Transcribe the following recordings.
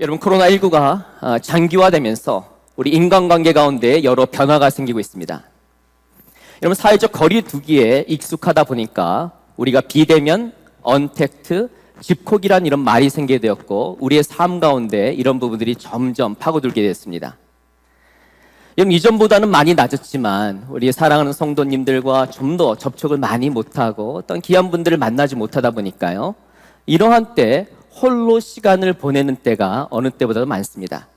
여러분, 코로나19가 장기화되면서 우리 인간관계 가운데 여러 변화가 생기고 있습니다. 여러분, 사회적 거리 두기에 익숙하다 보니까 우리가 비대면, 언택트, 집콕이란 이런 말이 생기게 되었고, 우리의 삶 가운데 이런 부분들이 점점 파고들게 됐습니다. 여러분, 이전보다는 많이 낮았지만 우리 사랑하는 성도님들과 좀 더 접촉을 많이 못하고 어떤 귀한 분들을 만나지 못하다 보니까요, 이러한 때 홀로 시간을 보내는 때가 어느 때보다도 많습니다.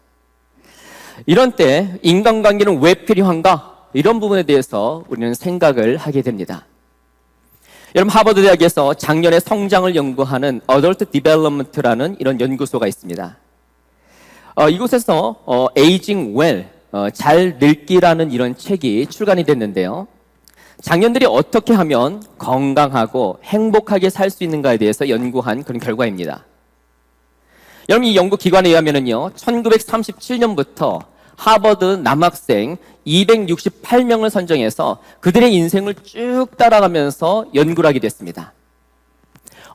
이런 때 인간관계는 왜 필요한가? 이런 부분에 대해서 우리는 생각을 하게 됩니다. 여러분, 하버드 대학에서 장년의 성장을 연구하는 Adult Development라는 이런 연구소가 있습니다. 이곳에서 Aging Well, 잘 늙기라는 이런 책이 출간이 됐는데요. 장년들이 어떻게 하면 건강하고 행복하게 살 수 있는가에 대해서 연구한 그런 결과입니다. 여러분, 이 연구기관에 의하면요, 1937년부터 하버드 남학생 268명을 선정해서 그들의 인생을 쭉 따라가면서 연구를 하게 됐습니다.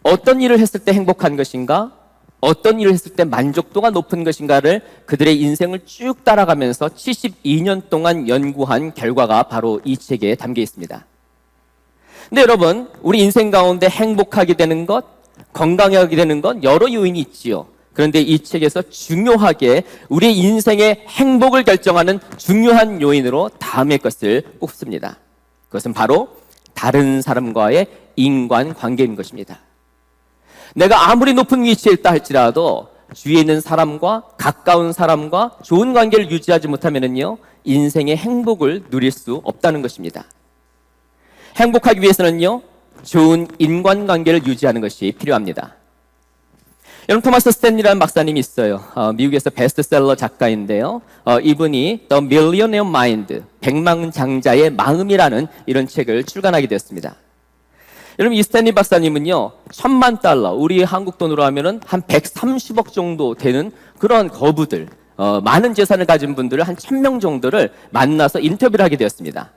어떤 일을 했을 때 행복한 것인가? 어떤 일을 했을 때 만족도가 높은 것인가를 그들의 인생을 쭉 따라가면서 72년 동안 연구한 결과가 바로 이 책에 담겨 있습니다. 근데 여러분, 우리 인생 가운데 행복하게 되는 것, 건강하게 되는 것 여러 요인이 있지요. 그런데 이 책에서 중요하게 우리 인생의 행복을 결정하는 중요한 요인으로 다음의 것을 꼽습니다. 그것은 바로 다른 사람과의 인간관계인 것입니다. 내가 아무리 높은 위치에 있다 할지라도 주위에 있는 사람과 가까운 사람과 좋은 관계를 유지하지 못하면요, 인생의 행복을 누릴 수 없다는 것입니다. 행복하기 위해서는요, 좋은 인간관계를 유지하는 것이 필요합니다. 여러분, 토마스 스탠리라는 박사님이 있어요. 미국에서 베스트셀러 작가인데요. 이분이 The Millionaire Mind, 백만장자의 마음이라는 이런 책을 출간하게 되었습니다. 여러분, 이 스탠리 박사님은요, $10,000,000, 우리 한국 돈으로 하면은 한 130억 정도 되는 그런 거부들, 많은 재산을 가진 분들을 한 1,000명 정도를 만나서 인터뷰를 하게 되었습니다.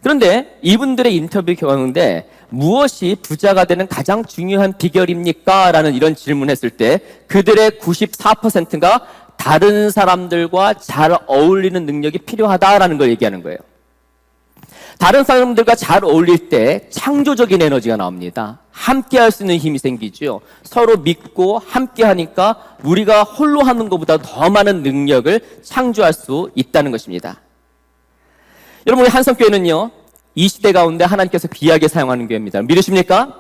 그런데 이분들의 인터뷰 가운데 무엇이 부자가 되는 가장 중요한 비결입니까? 라는 이런 질문을 했을 때 그들의 94%가 다른 사람들과 잘 어울리는 능력이 필요하다라는 걸 얘기하는 거예요. 다른 사람들과 잘 어울릴 때 창조적인 에너지가 나옵니다. 함께 할 수 있는 힘이 생기죠. 서로 믿고 함께 하니까 우리가 홀로 하는 것보다 더 많은 능력을 창조할 수 있다는 것입니다. 여러분, 우리 한성교회는요, 이 시대 가운데 하나님께서 귀하게 사용하는 교회입니다. 믿으십니까?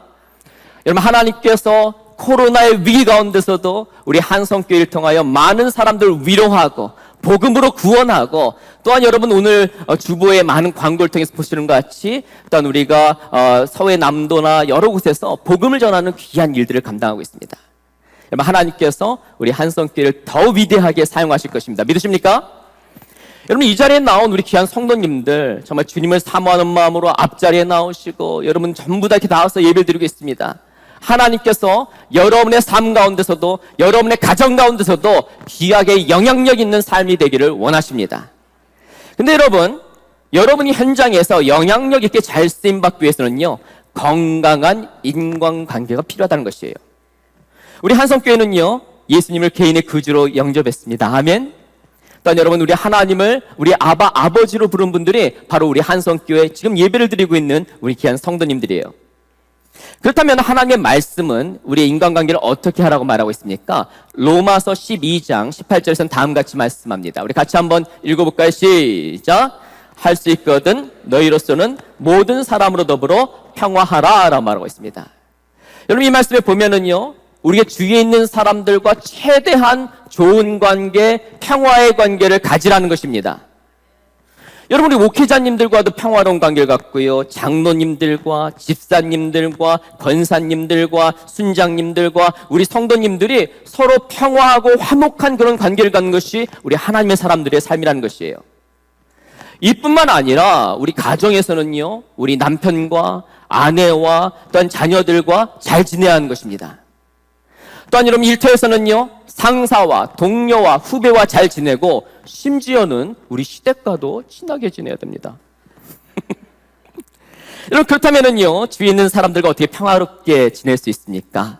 여러분, 하나님께서 코로나의 위기 가운데서도 우리 한성교회를 통하여 많은 사람들을 위로하고 복음으로 구원하고, 또한 여러분 오늘 주보의 많은 광고를 통해서 보시는 것 같이 또한 우리가 서해 남도나 여러 곳에서 복음을 전하는 귀한 일들을 감당하고 있습니다. 여러분, 하나님께서 우리 한성교회를 더 위대하게 사용하실 것입니다. 믿으십니까? 여러분, 이 자리에 나온 우리 귀한 성도님들, 정말 주님을 사모하는 마음으로 앞자리에 나오시고 여러분 전부 다 이렇게 나와서 예배를 드리고 있습니다. 하나님께서 여러분의 삶 가운데서도, 여러분의 가정 가운데서도 귀하게 영향력 있는 삶이 되기를 원하십니다. 근데 여러분, 여러분이 현장에서 영향력 있게 잘 쓰임받기 위해서는요, 건강한 인간관계가 필요하다는 것이에요. 우리 한성교회는요, 예수님을 개인의 구주로 영접했습니다. 아멘. 또한 여러분, 우리 하나님을 우리 아버지로 부른 분들이 바로 우리 한성교회 지금 예배를 드리고 있는 우리 귀한 성도님들이에요. 그렇다면 하나님의 말씀은 우리의 인간관계를 어떻게 하라고 말하고 있습니까? 로마서 12장 18절에서는 다음같이 말씀합니다. 우리 같이 한번 읽어볼까요? 시작! 할 수 있거든 너희로서는 모든 사람으로 더불어 평화하라 라고 말하고 있습니다. 여러분, 이 말씀에 보면은요, 우리의 주위에 있는 사람들과 최대한 좋은 관계, 평화의 관계를 가지라는 것입니다. 여러분, 우리 목회자님들과도 평화로운 관계를 갖고요, 장로님들과 집사님들과 권사님들과 순장님들과 우리 성도님들이 서로 평화하고 화목한 그런 관계를 갖는 것이 우리 하나님의 사람들의 삶이라는 것이에요. 이뿐만 아니라 우리 가정에서는요, 우리 남편과 아내와 또한 자녀들과 잘 지내야 하는 것입니다. 또한 여러분, 일터에서는요, 상사와 동료와 후배와 잘 지내고 심지어는 우리 시댁과도 친하게 지내야 됩니다. 여러분, 그렇다면은요, 주위에 있는 사람들과 어떻게 평화롭게 지낼 수 있습니까?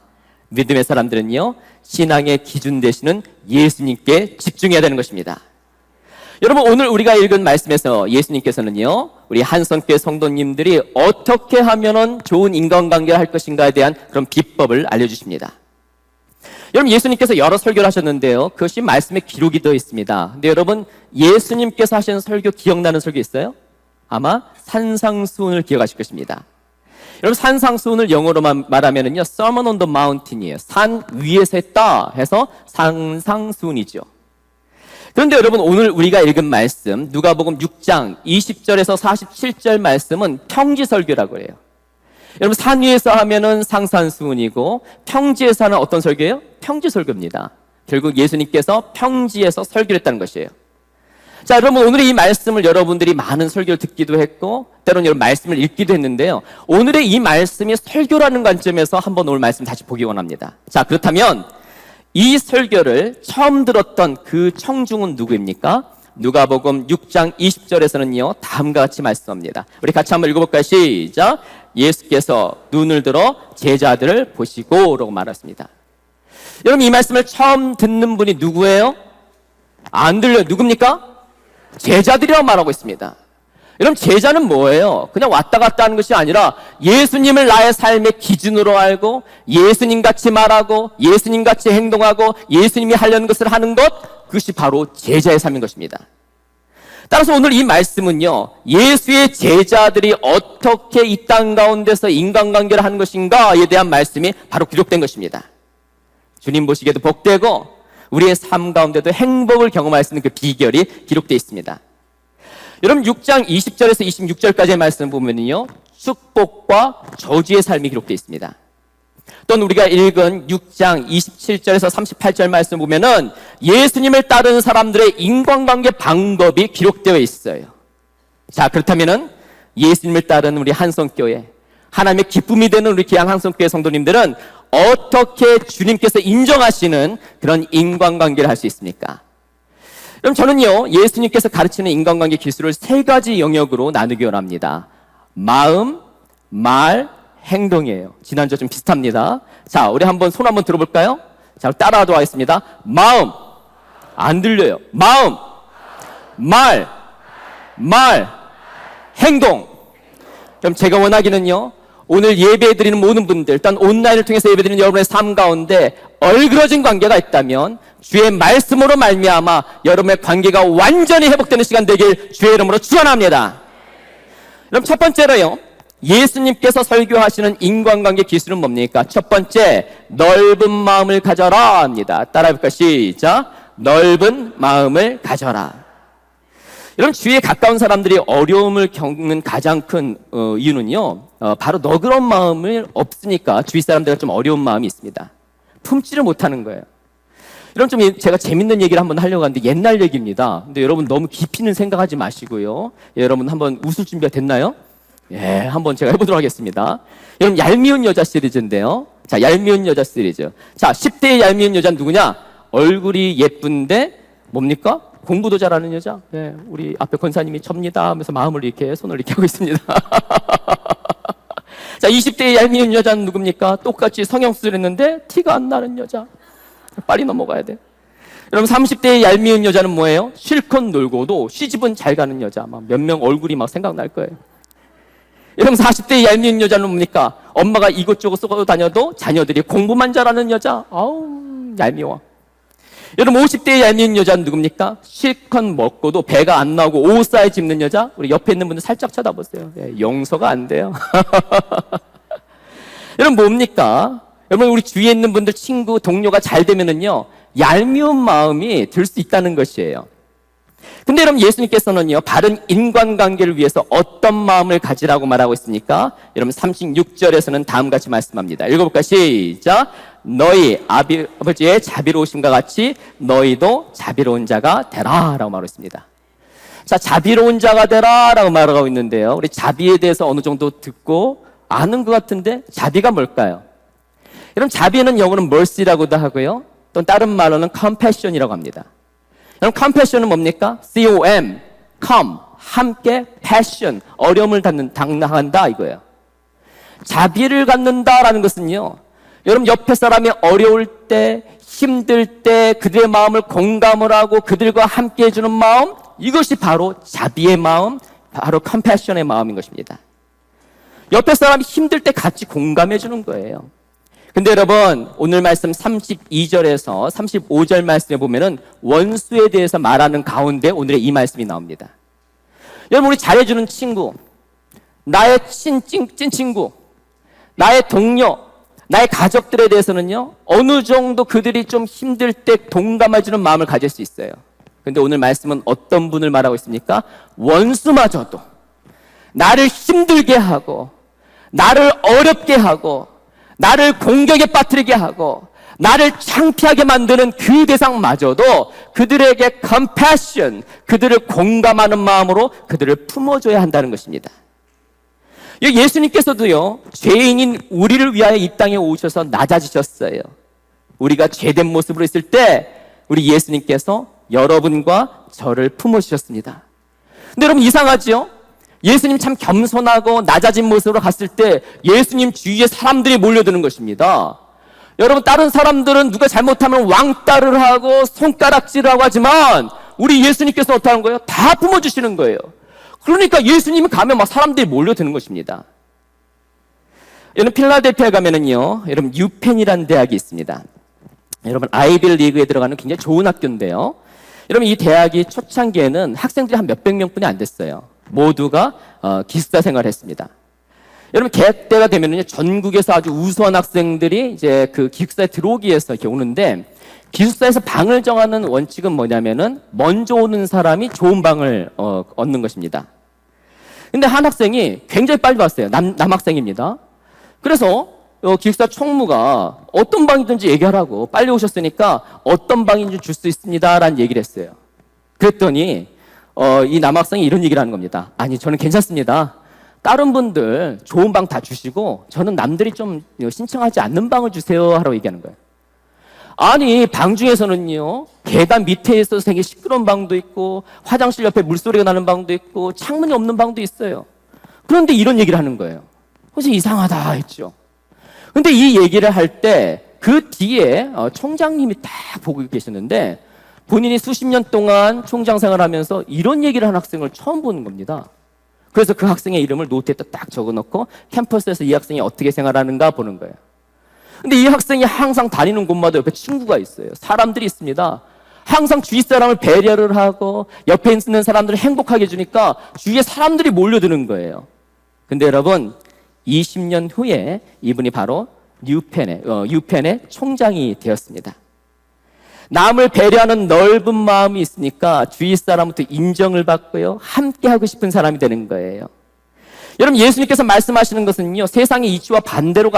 믿음의 사람들은요, 신앙의 기준 되시는 예수님께 집중해야 되는 것입니다. 여러분, 오늘 우리가 읽은 말씀에서 예수님께서는요, 우리 한성교회 성도님들이 어떻게 하면은 좋은 인간관계를 할 것인가에 대한 그런 비법을 알려주십니다. 여러분, 예수님께서 여러 설교를 하셨는데요, 그것이 말씀에 기록이 되어 있습니다. 근데 여러분, 예수님께서 하신 설교 기억나는 설교 있어요? 아마 산상수훈을 기억하실 것입니다. 여러분, 산상수훈을 영어로만 말하면은요, Sermon on the Mountain이에요. 산 위에서 했다 해서 산상수훈이죠. 그런데 여러분, 오늘 우리가 읽은 말씀, 누가복음 6장 20절에서 47절 말씀은 평지설교라고 해요. 여러분, 산 위에서 하면은 상산수훈이고, 평지에서 하는 어떤 설교예요? 평지설교입니다. 결국 예수님께서 평지에서 설교를 했다는 것이에요. 자, 여러분, 오늘 이 말씀을 여러분들이 많은 설교를 듣기도 했고, 때로는 여러분 말씀을 읽기도 했는데요, 오늘의 이 말씀이 설교라는 관점에서 한번 오늘 말씀 다시 보기 원합니다. 자, 그렇다면 이 설교를 처음 들었던 그 청중은 누구입니까? 누가복음 6장 20절에서는요, 다음과 같이 말씀합니다. 우리 같이 한번 읽어볼까요? 시작. 예수께서 눈을 들어 제자들을 보시고 라고 말했습니다. 여러분, 이 말씀을 처음 듣는 분이 누구예요? 안 들려요. 누굽니까? 제자들이라고 말하고 있습니다. 여러분, 제자는 뭐예요? 그냥 왔다 갔다 하는 것이 아니라 예수님을 나의 삶의 기준으로 알고 예수님같이 말하고 예수님같이 행동하고 예수님이 하려는 것을 하는 것, 그것이 바로 제자의 삶인 것입니다. 따라서 오늘 이 말씀은요, 예수의 제자들이 어떻게 이 땅 가운데서 인간관계를 하는 것인가에 대한 말씀이 바로 기록된 것입니다. 주님 보시기에도 복되고 우리의 삶 가운데도 행복을 경험할 수 있는 그 비결이 기록되어 있습니다. 여러분, 6장 20절에서 26절까지의 말씀을 보면요, 축복과 저주의 삶이 기록되어 있습니다. 또는 우리가 읽은 6장 27절에서 38절 말씀 보면은 예수님을 따르는 사람들의 인간관계 방법이 기록되어 있어요. 자, 그렇다면은 예수님을 따르는 우리 한성교회, 하나님의 기쁨이 되는 우리 기양 한성교회 성도님들은 어떻게 주님께서 인정하시는 그런 인간관계를 할 수 있습니까? 그럼 저는요, 예수님께서 가르치는 인간관계 기술을 세 가지 영역으로 나누기 원합니다. 마음, 말, 행동이에요. 지난주와 좀 비슷합니다. 자, 우리 한번 손 한번 들어볼까요? 자, 따라하도록 하겠습니다. 마음. 안 들려요. 마음. 말. 행동. 그럼 제가 원하기는요, 오늘 예배드리는 모든 분들, 일단 온라인을 통해서 예배드리는 여러분의 삶 가운데 얼그러진 관계가 있다면 주의 말씀으로 말미암아 여러분의 관계가 완전히 회복되는 시간 되길 주의 이름으로 축원합니다. 그럼 첫 번째로요, 예수님께서 설교하시는 인간관계 기술은 뭡니까? 첫 번째, 넓은 마음을 가져라 합니다. 따라해볼까요? 시작. 넓은 마음을 가져라. 여러분, 주위에 가까운 사람들이 어려움을 겪는 가장 큰 이유는요, 바로 너그러운 마음을 없으니까 주위 사람들과 좀 어려운 마음이 있습니다. 품지를 못하는 거예요. 여러분, 좀 제가 재밌는 얘기를 한번 하려고 하는데 옛날 얘기입니다. 근데 여러분 너무 깊이는 생각하지 마시고요. 여러분 한번 웃을 준비가 됐나요? 예, 한번 제가 해보도록 하겠습니다. 여러분, 얄미운 여자 시리즈인데요. 자, 얄미운 여자 시리즈. 자, 10대의 얄미운 여자는 누구냐? 얼굴이 예쁜데 뭡니까? 공부도 잘하는 여자. 네, 우리 앞에 권사님이 접니다 하면서 마음을 이렇게 손을 이렇게 하고 있습니다. 자, 20대의 얄미운 여자는 누굽니까? 똑같이 성형수술 했는데 티가 안 나는 여자. 빨리 넘어가야 돼. 여러분, 30대의 얄미운 여자는 뭐예요? 실컷 놀고도 시집은 잘 가는 여자. 막 몇 명 얼굴이 막 생각날 거예요. 여러분, 40대의 얄미운 여자는 뭡니까? 엄마가 이것저것 쏘고 다녀도 자녀들이 공부만 잘하는 여자. 아우, 얄미워. 여러분, 50대의 얄미운 여자는 누굽니까? 실컷 먹고도 배가 안 나오고 옷 사이즈 입는 여자. 우리 옆에 있는 분들 살짝 쳐다보세요. 예, 용서가 안 돼요. 여러분, 뭡니까? 여러분, 우리 주위에 있는 분들, 친구, 동료가 잘 되면은요, 얄미운 마음이 들 수 있다는 것이에요. 근데 여러분, 예수님께서는요, 바른 인간관계를 위해서 어떤 마음을 가지라고 말하고 있습니까? 여러분, 36절에서는 다음같이 말씀합니다. 읽어볼까요? 시작. 너희 아버지의 자비로우심과 같이 너희도 자비로운 자가 되라 라고 말하고 있습니다. 자, 자비로운 자가 되라 라고 말하고 있는데요, 우리 자비에 대해서 어느 정도 듣고 아는 것 같은데 자비가 뭘까요? 여러분, 자비는 영어로는 mercy라고도 하고요, 또 다른 말로는 compassion이라고 합니다. 여러분, compassion은 뭡니까? C-O-M, come, 함께, passion, 어려움을 당한다 이거예요. 자비를 갖는다라는 것은요, 여러분, 옆에 사람이 어려울 때, 힘들 때 그들의 마음을 공감을 하고 그들과 함께 해주는 마음, 이것이 바로 자비의 마음, 바로 컴패션의 마음인 것입니다. 옆에 사람이 힘들 때 같이 공감해 주는 거예요. 근데 여러분, 오늘 말씀 32절에서 35절 말씀에 보면은 원수에 대해서 말하는 가운데 오늘의 이 말씀이 나옵니다. 여러분, 우리 잘해주는 친구, 나의 찐 친구, 나의 동료, 나의 가족들에 대해서는요, 어느 정도 그들이 좀 힘들 때 동감해주는 마음을 가질 수 있어요. 근데 오늘 말씀은 어떤 분을 말하고 있습니까? 원수마저도 나를 힘들게 하고, 나를 어렵게 하고, 나를 공격에 빠뜨리게 하고, 나를 창피하게 만드는 그 대상마저도 그들에게 compassion, 그들을 공감하는 마음으로 그들을 품어줘야 한다는 것입니다. 예수님께서도요, 죄인인 우리를 위하여 이 땅에 오셔서 낮아지셨어요. 우리가 죄된 모습으로 있을 때 우리 예수님께서 여러분과 저를 품어주셨습니다. 근데 여러분, 이상하죠? 예수님 참 겸손하고 낮아진 모습으로 갔을 때 예수님 주위에 사람들이 몰려드는 것입니다. 여러분, 다른 사람들은 누가 잘못하면 왕따를 하고 손가락질을 하고 하지만 우리 예수님께서 어떻게 하는 거예요? 다 품어주시는 거예요. 그러니까 예수님이 가면 막 사람들이 몰려드는 것입니다. 여러분, 필라델피아에 가면은요, 여러분, 뉴펜이라는 대학이 있습니다. 여러분, 아이비리그에 들어가는 굉장히 좋은 학교인데요. 여러분, 이 대학이 초창기에는 학생들이 한 몇백 명뿐이 안 됐어요. 모두가 기숙사 생활을 했습니다. 여러분, 개학 때가 되면은요, 전국에서 아주 우수한 학생들이 이제 그 기숙사에 들어오기 위해서 이렇게 오는데, 기숙사에서 방을 정하는 원칙은 뭐냐면은 먼저 오는 사람이 좋은 방을 얻는 것입니다. 근데 한 학생이 굉장히 빨리 왔어요. 남학생입니다. 그래서 기숙사 총무가 어떤 방이든지 얘기하라고, 빨리 오셨으니까 어떤 방인지 줄 수 있습니다라는 얘기를 했어요. 그랬더니 이 남학생이 이런 얘기를 하는 겁니다. 아니, 저는 괜찮습니다. 다른 분들 좋은 방 다 주시고 저는 남들이 좀 신청하지 않는 방을 주세요 하라고 얘기하는 거예요. 아니, 방 중에서는요, 계단 밑에 있어서 되게 시끄러운 방도 있고, 화장실 옆에 물소리가 나는 방도 있고, 창문이 없는 방도 있어요. 그런데 이런 얘기를 하는 거예요. 그래서 이상하다 했죠. 근데 이 얘기를 할 때 그 뒤에 총장님이 딱 보고 계셨는데, 본인이 수십 년 동안 총장 생활하면서 이런 얘기를 한 학생을 처음 보는 겁니다. 그래서 그 학생의 이름을 노트에다 딱 적어놓고 캠퍼스에서 이 학생이 어떻게 생활하는가 보는 거예요. 근데 이 학생이 항상 다니는 곳마다 옆에 친구가 있어요. 사람들이 있습니다. 항상 주위 사람을 배려를 하고 옆에 있는 사람들을 행복하게 해주니까 주위에 사람들이 몰려드는 거예요. 근데 여러분, 20년 후에 이분이 바로 뉴펜의 총장이 되었습니다. 남을 배려하는 넓은 마음이 있으니까 주위 사람부터 인정을 받고요, 함께하고 싶은 사람이 되는 거예요. 여러분, 예수님께서 말씀하시는 것은요, 세상의 이치와 반대로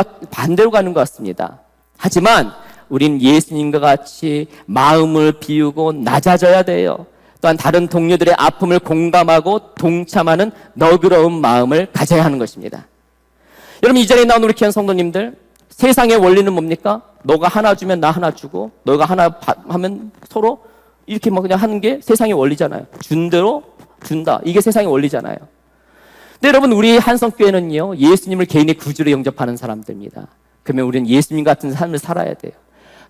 가는 것 같습니다. 하지만 우린 예수님과 같이 마음을 비우고 낮아져야 돼요. 또한 다른 동료들의 아픔을 공감하고 동참하는 너그러운 마음을 가져야 하는 것입니다. 여러분, 이 자리에 나온 우리 귀한 성도님들, 세상의 원리는 뭡니까? 너가 하나 주면 나 하나 주고, 너가 하나 하면 서로 이렇게 막 그냥 하는 게 세상의 원리잖아요. 준 대로 준다. 이게 세상의 원리잖아요. 근데 여러분, 우리 한성교회는요, 예수님을 개인의 구주로 영접하는 사람들입니다. 그러면 우리는 예수님 같은 삶을 살아야 돼요.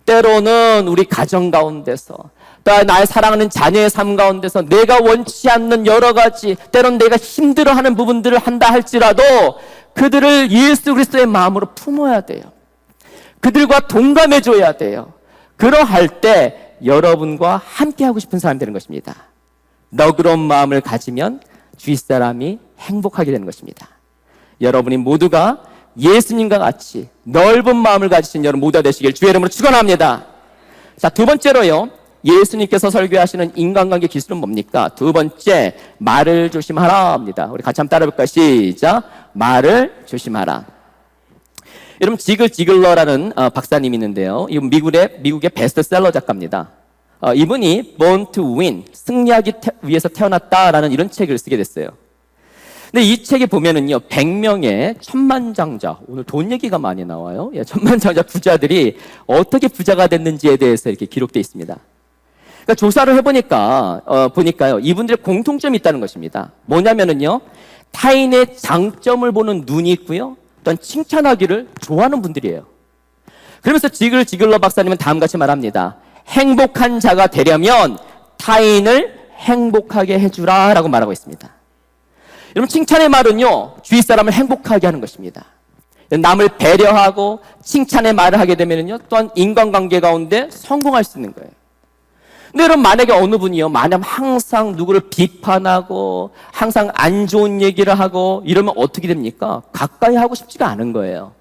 때로는 우리 가정 가운데서, 또 나의 사랑하는 자녀의 삶 가운데서 내가 원치 않는 여러 가지, 때로는 내가 힘들어하는 부분들을 한다 할지라도 그들을 예수 그리스도의 마음으로 품어야 돼요. 그들과 동감해줘야 돼요. 그러할 때 여러분과 함께하고 싶은 사람이 되는 것입니다. 너그러운 마음을 가지면 주위 사람이 행복하게 되는 것입니다. 여러분이 모두가 예수님과 같이 넓은 마음을 가지신 여러분 모두가 되시길 주의 이름으로 축원합니다. 자, 두 번째로요, 예수님께서 설교하시는 인간관계 기술은 뭡니까? 두 번째, 말을 조심하라 합니다. 우리 같이 한번 따라해볼까요? 시작. 말을 조심하라. 여러분, 지글러라는 박사님이 있는데요, 이분 미국의 베스트셀러 작가입니다. 이분이 Born to Win, 승리하기 위해서 태어났다라는 이런 책을 쓰게 됐어요. 근데 이 책에 보면은요, 100명의 천만장자, 오늘 돈 얘기가 많이 나와요. 천만장자 부자들이 어떻게 부자가 됐는지에 대해서 이렇게 기록되어 있습니다. 그러니까 조사를 해보니까, 보니까요, 이분들의 공통점이 있다는 것입니다. 뭐냐면은요, 타인의 장점을 보는 눈이 있고요, 또한 칭찬하기를 좋아하는 분들이에요. 그러면서 지글지글러 박사님은 다음같이 말합니다. 행복한 자가 되려면 타인을 행복하게 해주라 라고 말하고 있습니다. 여러분, 칭찬의 말은요, 주위 사람을 행복하게 하는 것입니다. 남을 배려하고 칭찬의 말을 하게 되면요, 또한 인간관계 가운데 성공할 수 있는 거예요. 근데 여러분, 만약에 어느 분이요, 만약 항상 누구를 비판하고 항상 안 좋은 얘기를 하고 이러면 어떻게 됩니까? 가까이 하고 싶지가 않은 거예요.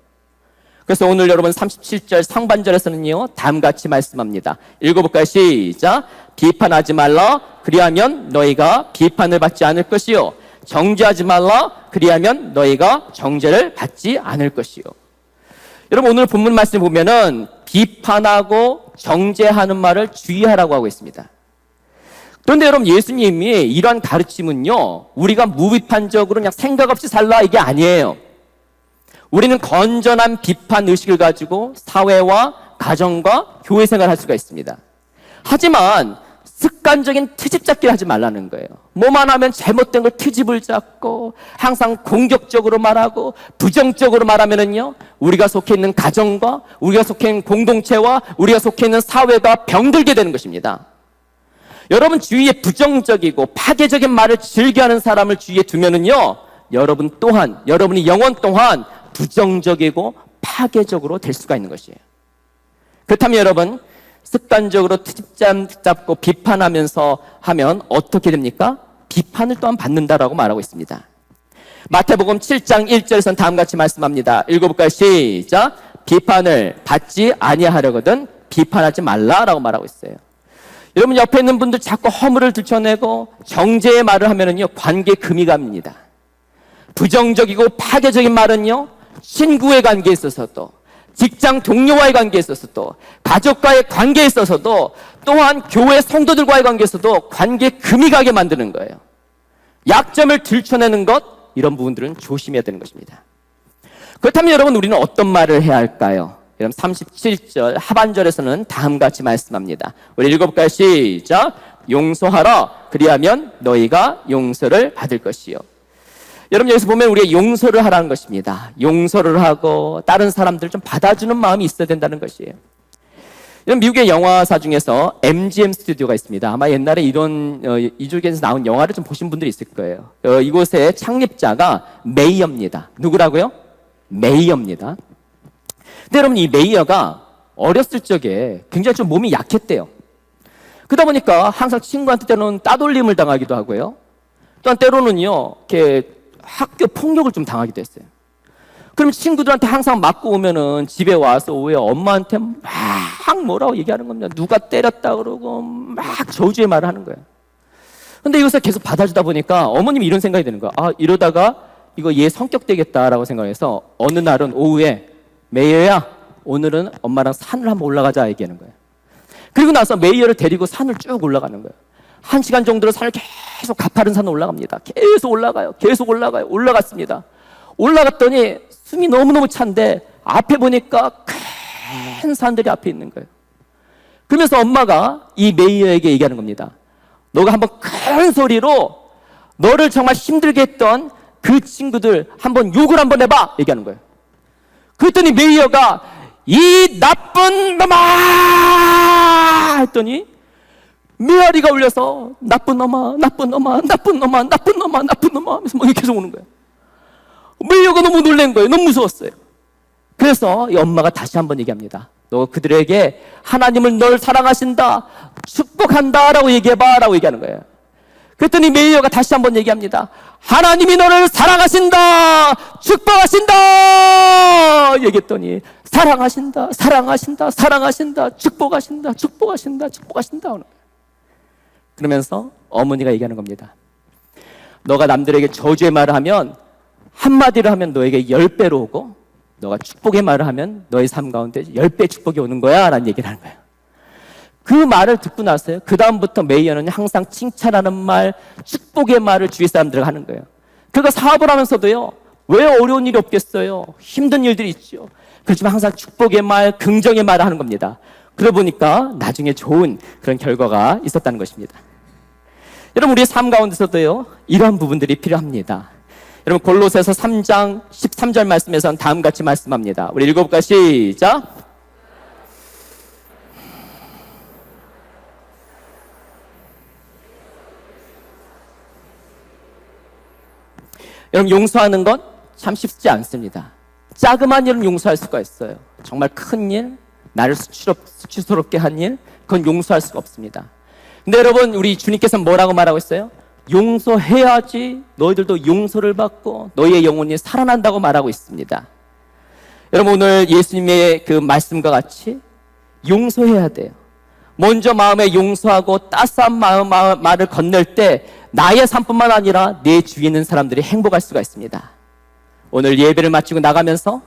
그래서 오늘 여러분 37절 상반절에서는요, 다음같이 말씀합니다. 읽어볼까요? 시작. 비판하지 말라. 그리하면 너희가 비판을 받지 않을 것이요. 정죄하지 말라. 그리하면 너희가 정죄를 받지 않을 것이요. 여러분, 오늘 본문 말씀 보면은 비판하고 정죄하는 말을 주의하라고 하고 있습니다. 그런데 여러분, 예수님이 이러한 가르침은요, 우리가 무비판적으로 그냥 생각 없이 살라 이게 아니에요. 우리는 건전한 비판 의식을 가지고 사회와 가정과 교회 생활을 할 수가 있습니다. 하지만 습관적인 트집 잡기를 하지 말라는 거예요. 뭐만 하면 잘못된 걸 트집을 잡고 항상 공격적으로 말하고 부정적으로 말하면은요, 우리가 속해 있는 가정과 우리가 속해 있는 공동체와 우리가 속해 있는 사회가 병들게 되는 것입니다. 여러분, 주위에 부정적이고 파괴적인 말을 즐겨하는 사람을 주위에 두면은요, 여러분 또한, 여러분의 영혼 또한 부정적이고 파괴적으로 될 수가 있는 것이에요. 그렇다면 여러분, 습관적으로 트집 잡고 비판하면서 하면 어떻게 됩니까? 비판을 또한 받는다라고 말하고 있습니다. 마태복음 7장 1절에서는 다음같이 말씀합니다. 읽어볼까요? 시작. 비판을 받지 아니하려거든 비판하지 말라라고 말하고 있어요. 여러분, 옆에 있는 분들 자꾸 허물을 들춰내고 정죄의 말을 하면은요, 관계 금이 갑니다. 부정적이고 파괴적인 말은요, 친구의 관계에 있어서도, 직장 동료와의 관계에 있어서도, 가족과의 관계에 있어서도, 또한 교회 성도들과의 관계에서도 관계에 금이 가게 만드는 거예요. 약점을 들춰내는 것, 이런 부분들은 조심해야 되는 것입니다. 그렇다면 여러분, 우리는 어떤 말을 해야 할까요? 여러분, 37절 하반절에서는 다음같이 말씀합니다. 우리 읽어볼까요? 시작. 용서하라. 그리하면 너희가 용서를 받을 것이요. 여러분, 여기서 보면 우리가 용서를 하라는 것입니다. 용서를 하고 다른 사람들을 좀 받아주는 마음이 있어야 된다는 것이에요. 여러분, 미국의 영화사 중에서 MGM 스튜디오가 있습니다. 아마 옛날에 이쪽에서 나온 영화를 좀 보신 분들이 있을 거예요. 이곳의 창립자가 메이어입니다. 누구라고요? 메이어입니다. 근데 여러분, 이 메이어가 어렸을 적에 굉장히 좀 몸이 약했대요. 그러다 보니까 항상 친구한테 때로는 따돌림을 당하기도 하고요. 또한 때로는요, 이렇게 학교 폭력을 좀 당하기도 했어요. 그럼 친구들한테 항상 맞고 오면은 집에 와서 오후에 엄마한테 막 뭐라고 얘기하는 겁니다. 누가 때렸다 그러고 막 저주의 말을 하는 거예요. 근데 이것을 계속 받아주다 보니까 어머님이 이런 생각이 드는 거야. 아, 이러다가 이거 얘 성격 되겠다라고 생각해서 어느 날은 오후에 메이어야, 오늘은 엄마랑 산을 한번 올라가자 얘기하는 거예요. 그리고 나서 메이어를 데리고 산을 쭉 올라가는 거예요. 1시간 정도로 산을 계속 가파른 산을 올라갑니다. 계속 올라가요. 계속 올라가요. 올라갔습니다. 올라갔더니 숨이 너무너무 찬데 앞에 보니까 큰 산들이 앞에 있는 거예요. 그러면서 엄마가 이 메이어에게 얘기하는 겁니다. 너가 한번 큰 소리로 너를 정말 힘들게 했던 그 친구들 한번 욕을 한번 해봐 얘기하는 거예요. 그랬더니 메이어가 이 나쁜 놈아 했더니 메아리가 울려서 나쁜 놈아, 나쁜 놈아, 나쁜 놈아, 나쁜 놈아, 나쁜 놈아 하면서 막 계속 오는 거예요. 메이어가 너무 놀란 거예요. 너무 무서웠어요. 그래서 이 엄마가 다시 한번 얘기합니다. 너 그들에게 하나님을 널 사랑하신다, 축복한다라고 얘기해봐 라고 얘기하는 거예요. 그랬더니 메이어가 다시 한번 얘기합니다. 하나님이 너를 사랑하신다, 축복하신다 얘기했더니 사랑하신다, 사랑하신다, 사랑하신다, 축복하신다, 축복하신다, 축복하신다 하는 거예요. 그러면서 어머니가 얘기하는 겁니다. 너가 남들에게 저주의 말을 하면 한마디를 하면 너에게 10배로 오고, 너가 축복의 말을 하면 너의 삶 가운데 10배 축복이 오는 거야 라는 얘기를 하는 거예요. 그 말을 듣고 나서요, 그 다음부터 메이어는 항상 칭찬하는 말, 축복의 말을 주위 사람들에게 하는 거예요. 그가 사업을 하면서도요, 왜 어려운 일이 없겠어요? 힘든 일들이 있죠. 그렇지만 항상 축복의 말, 긍정의 말을 하는 겁니다. 그러다 보니까 나중에 좋은 그런 결과가 있었다는 것입니다. 여러분, 우리의 삶 가운데서도요, 이러한 부분들이 필요합니다. 여러분, 골로새서 3장 13절 말씀에서는 다음같이 말씀합니다. 우리 읽어볼까요? 시작. 여러분, 용서하는 건 참 쉽지 않습니다. 자그마한 일은 용서할 수가 있어요. 정말 큰 일, 나를 수치스럽게 한 일, 그건 용서할 수가 없습니다. 근데 여러분, 우리 주님께서는 뭐라고 말하고 있어요? 용서해야지 너희들도 용서를 받고 너희의 영혼이 살아난다고 말하고 있습니다. 여러분, 오늘 예수님의 그 말씀과 같이 용서해야 돼요. 먼저 마음에 용서하고 따스한 말을 건넬 때 나의 삶뿐만 아니라 내 주위에 있는 사람들이 행복할 수가 있습니다. 오늘 예배를 마치고 나가면서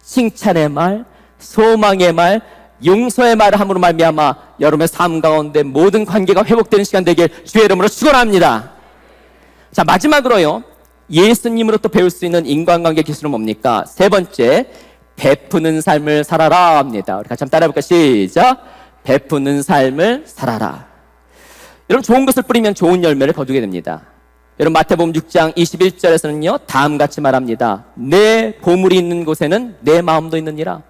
칭찬의 말, 소망의 말, 용서의 말을 함으로 말미암아 여러분의 삶 가운데 모든 관계가 회복되는 시간 되길 주의 이름으로 축원합니다. 자, 마지막으로요, 예수님으로부터 배울 수 있는 인간관계 기술은 뭡니까? 세 번째, 베푸는 삶을 살아라 합니다. 우리 같이 한번 따라해볼까요? 시작. 베푸는 삶을 살아라. 여러분, 좋은 것을 뿌리면 좋은 열매를 거두게 됩니다. 여러분, 마태복음 6장 21절에서는요 다음같이 말합니다. 내 보물이 있는 곳에는 내 마음도 있느니라.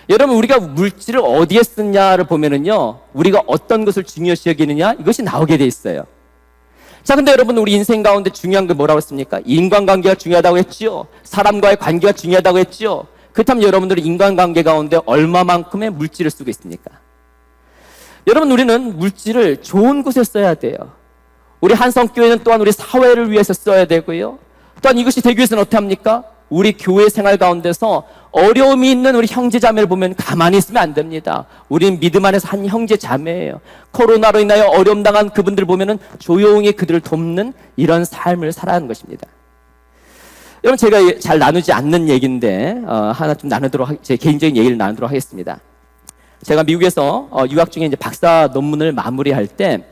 여러분, 우리가 물질을 어디에 쓰냐를 보면은요 우리가 어떤 것을 중요시 여기느냐 이것이 나오게 돼 있어요. 자, 근데 여러분, 우리 인생 가운데 중요한 게 뭐라고 했습니까? 인간관계가 중요하다고 했지요. 사람과의 관계가 중요하다고 했지요. 그렇다면 여러분들이 인간관계 가운데 얼마만큼의 물질을 쓰고 있습니까? 여러분, 우리는 물질을 좋은 곳에 써야 돼요. 우리 한성교회는 또한 우리 사회를 위해서 써야 되고요. 또한 이것이 되기 위해서는 어떻게 합니까? 우리 교회 생활 가운데서 어려움이 있는 우리 형제 자매를 보면 가만히 있으면 안 됩니다. 우리는 믿음 안에서 한 형제 자매예요. 코로나로 인하여 어려움 당한 그분들 보면은 조용히 그들을 돕는 이런 삶을 살아가는 것입니다. 여러분, 제가 잘 나누지 않는 얘기인데 하나 좀 제 개인적인 얘기를 나누도록 하겠습니다. 제가 미국에서 유학 중에 이제 박사 논문을 마무리할 때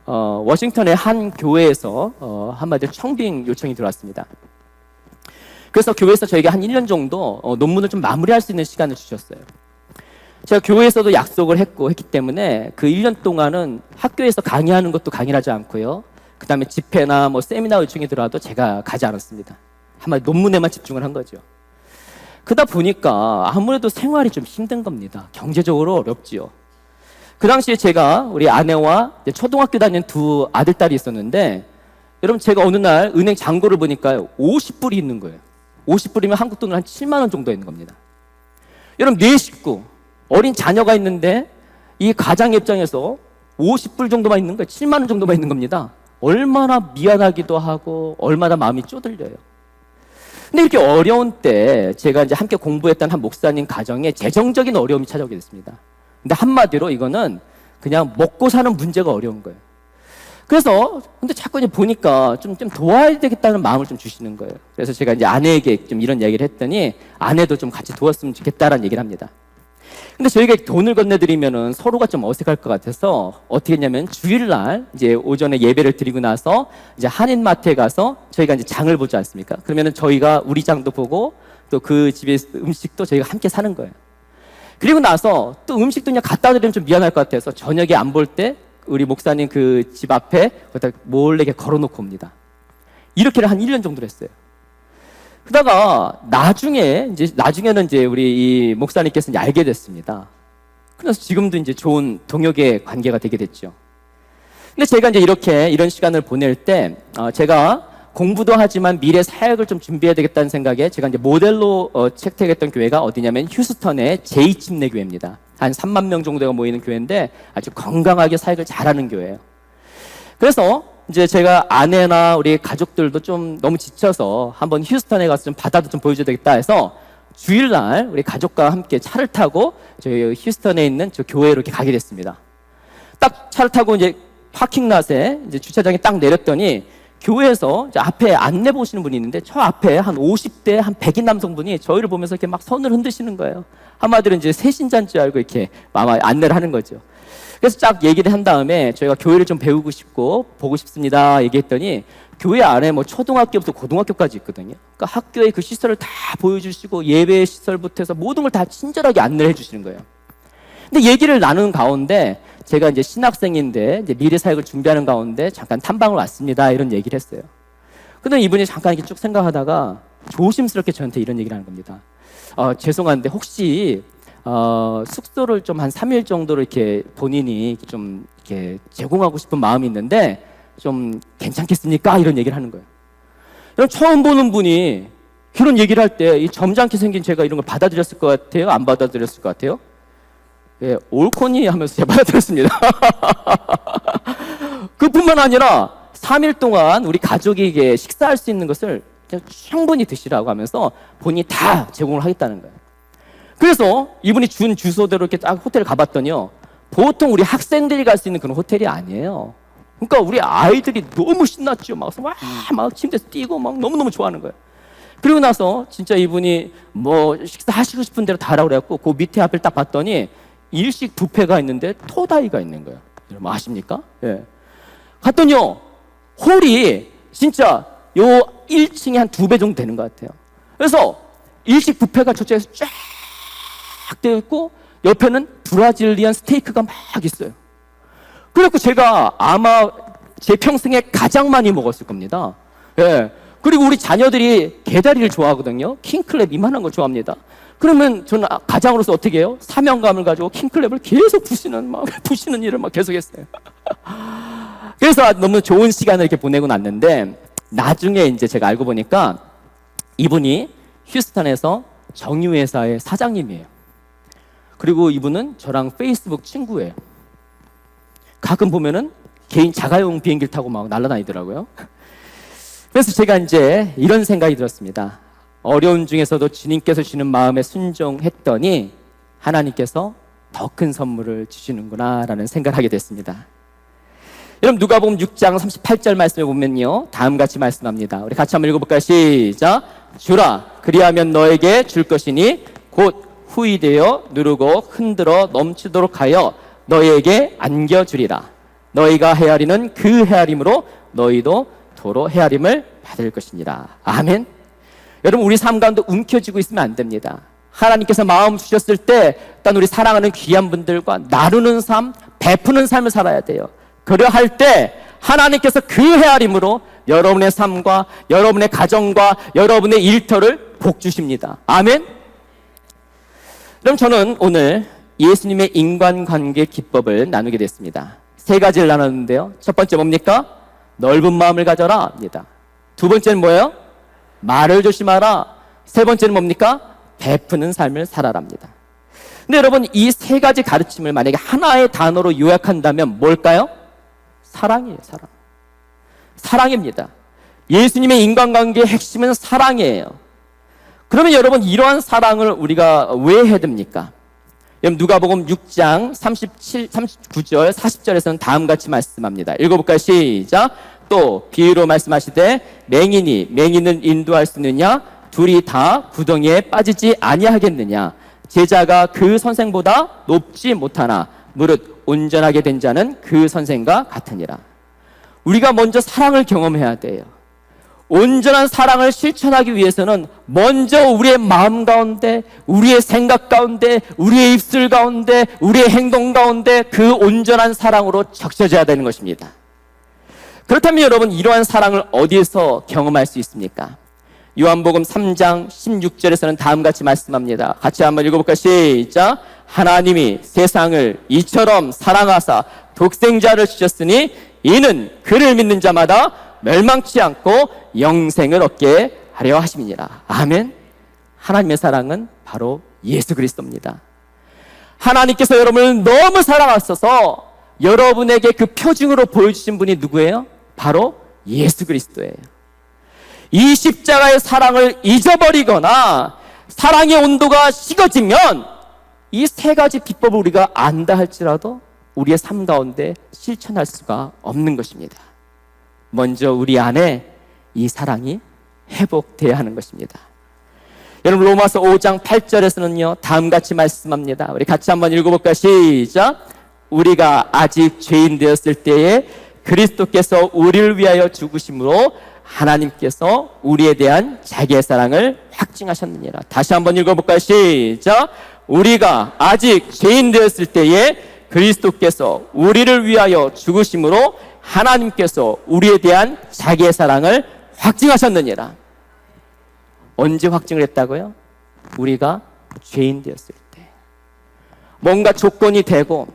워싱턴의 한 교회에서 한마디로 청빙 요청이 들어왔습니다. 그래서 교회에서 저에게 한 1년 정도 논문을 좀 마무리할 수 있는 시간을 주셨어요. 제가 교회에서도 약속을 했기 때문에 그 1년 동안은 학교에서 강의하는 것도 강의하지 않고요. 그 다음에 집회나 뭐 세미나 요청이 들어와도 제가 가지 않았습니다. 한마디 논문에만 집중을 한 거죠. 그러다 보니까 아무래도 생활이 좀 힘든 겁니다. 경제적으로 어렵지요. 그 당시에 제가 우리 아내와 초등학교 다니는 두 아들, 딸이 있었는데, 여러분, 제가 어느 날 은행 잔고를 보니까 50불이 있는 거예요. 50불이면 한국 돈으로 한 7만 원 정도 있는 겁니다. 여러분, 네 식구, 어린 자녀가 있는데 이 가장 입장에서 50불 정도만 있는 거예요. 7만 원 정도만 있는 겁니다. 얼마나 미안하기도 하고 얼마나 마음이 쪼들려요. 근데 이렇게 어려운 때 제가 이제 함께 공부했던 한 목사님 가정에 재정적인 어려움이 찾아오게 됐습니다. 근데 한마디로 이거는 그냥 먹고 사는 문제가 어려운 거예요. 그래서 근데 자꾸 이제 보니까 좀 도와야 되겠다는 마음을 좀 주시는 거예요. 그래서 제가 이제 아내에게 좀 이런 얘기를 했더니 아내도 좀 같이 도왔으면 좋겠다라는 얘기를 합니다. 근데 저희가 돈을 건네드리면은 서로가 좀 어색할 것 같아서 어떻게 했냐면 주일날 이제 오전에 예배를 드리고 나서 이제 한인마트에 가서 저희가 이제 장을 보지 않습니까? 그러면은 저희가 우리 장도 보고 또 그 집의 음식도 저희가 함께 사는 거예요. 그리고 나서 또 음식도 그냥 갖다 드리면 좀 미안할 것 같아서 저녁에 안 볼 때 우리 목사님 그 집 앞에 거기다 몰래 걸어놓고 옵니다. 이렇게를 한 1년 정도 했어요. 그러다가 나중에는 이제 우리 이 목사님께서 이제 알게 됐습니다. 그래서 지금도 이제 좋은 동역의 관계가 되게 됐죠. 근데 제가 이제 이런 시간을 보낼 때, 제가 공부도 하지만 미래 사역을 좀 준비해야 되겠다는 생각에 제가 이제 모델로 채택했던 교회가 어디냐면 휴스턴의 제2침례교회입니다. 한 3만 명 정도가 모이는 교회인데 아주 건강하게 사역을 잘하는 교회예요. 그래서 이제 제가 아내나 우리 가족들도 좀 너무 지쳐서 한번 휴스턴에 가서 좀 바다도 좀 보여줘야 되겠다 해서 주일날 우리 가족과 함께 차를 타고 저희 휴스턴에 있는 저 교회로 이렇게 가게 됐습니다. 딱 차를 타고 이제 파킹랏에 이제 주차장에 딱 내렸더니 교회에서 이제 앞에 안내 보시는 분이 있는데 저 앞에 한 50대 한 백인 남성분이 저희를 보면서 이렇게 막 손을 흔드시는 거예요. 한마디로 이제 새신자인 줄 알고 이렇게 안내를 하는 거죠. 그래서 쫙 얘기를 한 다음에 저희가 교회를 좀 배우고 싶고 보고 싶습니다 얘기했더니 교회 안에 뭐 초등학교부터 고등학교까지 있거든요. 그러니까 학교의 그 시설을 다 보여주시고 예배 시설부터 해서 모든 걸 다 친절하게 안내를 해주시는 거예요. 근데 얘기를 나누는 가운데 제가 이제 신학생인데 이제 미래 사역을 준비하는 가운데 잠깐 탐방을 왔습니다 이런 얘기를 했어요. 근데 이분이 잠깐 이렇게 쭉 생각하다가 조심스럽게 저한테 이런 얘기를 하는 겁니다. 죄송한데 혹시 숙소를 좀 한 3일 정도로 이렇게 본인이 좀 이렇게 제공하고 싶은 마음이 있는데 좀 괜찮겠습니까? 이런 얘기를 하는 거예요. 그럼 처음 보는 분이 그런 얘기를 할 때 이 점잖게 생긴 제가 이런 걸 받아들였을 것 같아요? 안 받아들였을 것 같아요? 예, 옳거니 하면서 제가 받아들였습니다. 그뿐만 아니라 3일 동안 우리 가족에게 식사할 수 있는 것을 충분히 드시라고 하면서 본인이 다 제공을 하겠다는 거예요. 그래서 이분이 준 주소대로 이렇게 딱 호텔을 가봤더니요, 보통 우리 학생들이 갈 수 있는 그런 호텔이 아니에요. 그러니까 우리 아이들이 너무 신났죠. 막 침대에서 뛰고 막 너무너무 좋아하는 거예요. 그리고 나서 진짜 이분이 뭐 식사하시고 싶은 대로 다 하라고 그래갖고 그 밑에 앞을 딱 봤더니 일식 뷔페가 있는데 토다이가 있는 거예요. 여러분 아십니까? 예. 갔더니요, 홀이 진짜 요 1층에 한 2배 정도 되는 것 같아요. 그래서 일식 뷔페가 저쪽에서 쫙 되어 있고 옆에는 브라질리안 스테이크가 막 있어요. 그래갖고 제가 아마 제 평생에 가장 많이 먹었을 겁니다. 예. 그리고 우리 자녀들이 게다리를 좋아하거든요. 킹클랩 이만한 거 좋아합니다. 그러면 저는 가장으로서 어떻게 해요? 사명감을 가지고 킹클랩을 계속 부시는 일을 막 계속 했어요. 그래서 너무 좋은 시간을 이렇게 보내고 났는데, 나중에 이제 제가 알고 보니까 이분이 휴스턴에서 정유회사의 사장님이에요. 그리고 이분은 저랑 페이스북 친구예요. 가끔 보면은 개인 자가용 비행기를 타고 막 날아다니더라고요. 그래서 제가 이제 이런 생각이 들었습니다. 어려운 중에서도 주님께서 주시는 마음에 순종했더니 하나님께서 더 큰 선물을 주시는구나 라는 생각을 하게 됐습니다. 여러분 누가복음 6장 38절 말씀에 보면요, 다음같이 말씀합니다. 우리 같이 한번 읽어볼까요? 시작. 주라, 그리하면 너에게 줄 것이니 곧 후이되어 누르고 흔들어 넘치도록 하여 너희에게 안겨주리라. 너희가 헤아리는 그 헤아림으로 너희도 도로 헤아림을 받을 것이니라. 아멘. 여러분 우리 삶 가운데 움켜쥐고 있으면 안 됩니다. 하나님께서 마음 주셨을 때 일단 우리 사랑하는 귀한 분들과 나누는 삶, 베푸는 삶을 살아야 돼요. 그러할 때 하나님께서 그 헤아림으로 여러분의 삶과 여러분의 가정과 여러분의 일터를 복 주십니다. 아멘. 그럼 저는 오늘 예수님의 인간관계 기법을 나누게 됐습니다. 3가지를 나눴는데요. 첫 번째 뭡니까? 넓은 마음을 가져라 입니다. 두 번째는 뭐예요? 말을 조심하라. 세 번째는 뭡니까? 베푸는 삶을 살아랍니다. 근데 여러분 이 3가지 가르침을 만약에 하나의 단어로 요약한다면 뭘까요? 사랑이에요. 사랑. 사랑입니다. 예수님의 인간관계의 핵심은 사랑이에요. 그러면 여러분 이러한 사랑을 우리가 왜 해야 됩니까? 여러분 누가복음 6장 39절 40절에서는 다음같이 말씀합니다. 읽어볼까요? 시작. 또 비유로 말씀하시되 맹인이 맹인을 인도할 수 있느냐? 둘이 다 구덩이에 빠지지 아니하겠느냐? 제자가 그 선생보다 높지 못하나 무릇 온전하게 된 자는 그 선생과 같으니라. 우리가 먼저 사랑을 경험해야 돼요. 온전한 사랑을 실천하기 위해서는 먼저 우리의 마음 가운데, 우리의 생각 가운데, 우리의 입술 가운데, 우리의 행동 가운데 그 온전한 사랑으로 적셔져야 되는 것입니다. 그렇다면 여러분 이러한 사랑을 어디에서 경험할 수 있습니까? 요한복음 3장 16절에서는 다음같이 말씀합니다. 같이 한번 읽어볼까요? 시작. 하나님이 세상을 이처럼 사랑하사 독생자를 주셨으니 이는 그를 믿는 자마다 멸망치 않고 영생을 얻게 하려 하심이니라. 아멘. 하나님의 사랑은 바로 예수 그리스도입니다. 하나님께서 여러분을 너무 사랑하셔서 여러분에게 그 표징으로 보여주신 분이 누구예요? 바로 예수 그리스도예요. 이 십자가의 사랑을 잊어버리거나 사랑의 온도가 식어지면 이 3가지 비법을 우리가 안다 할지라도 우리의 삶 가운데 실천할 수가 없는 것입니다. 먼저 우리 안에 이 사랑이 회복돼야 하는 것입니다. 여러분 로마서 5장 8절에서는요 다음같이 말씀합니다. 우리 같이 한번 읽어볼까요? 시작. 우리가 아직 죄인 되었을 때에 그리스도께서 우리를 위하여 죽으심으로 하나님께서 우리에 대한 자기의 사랑을 확증하셨느니라. 다시 한번 읽어볼까요? 시작. 우리가 아직 죄인 되었을 때에 그리스도께서 우리를 위하여 죽으심으로 하나님께서 우리에 대한 자기의 사랑을 확증하셨느니라. 언제 확증을 했다고요? 우리가 죄인 되었을 때. 뭔가 조건이 되고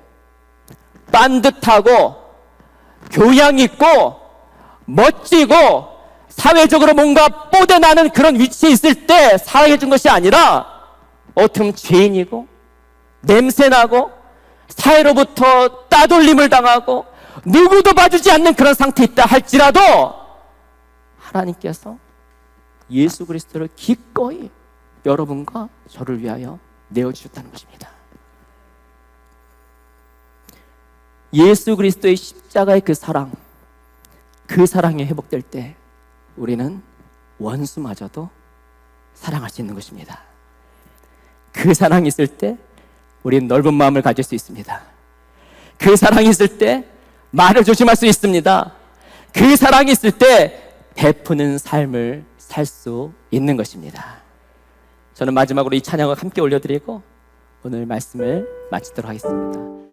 반듯하고 교양 있고 멋지고 사회적으로 뭔가 뽀대나는 그런 위치에 있을 때 사랑해 준 것이 아니라 어떻게 죄인이고 냄새나고 사회로부터 따돌림을 당하고 누구도 봐주지 않는 그런 상태에 있다 할지라도 하나님께서 예수 그리스도를 기꺼이 여러분과 저를 위하여 내어주셨다는 것입니다. 예수 그리스도의 십자가의 그 사랑이 회복될 때 우리는 원수마저도 사랑할 수 있는 것입니다. 그 사랑이 있을 때 우리는 넓은 마음을 가질 수 있습니다. 그 사랑이 있을 때 말을 조심할 수 있습니다. 그 사랑이 있을 때 베푸는 삶을 살 수 있는 것입니다. 저는 마지막으로 이 찬양을 함께 올려드리고 오늘 말씀을 마치도록 하겠습니다.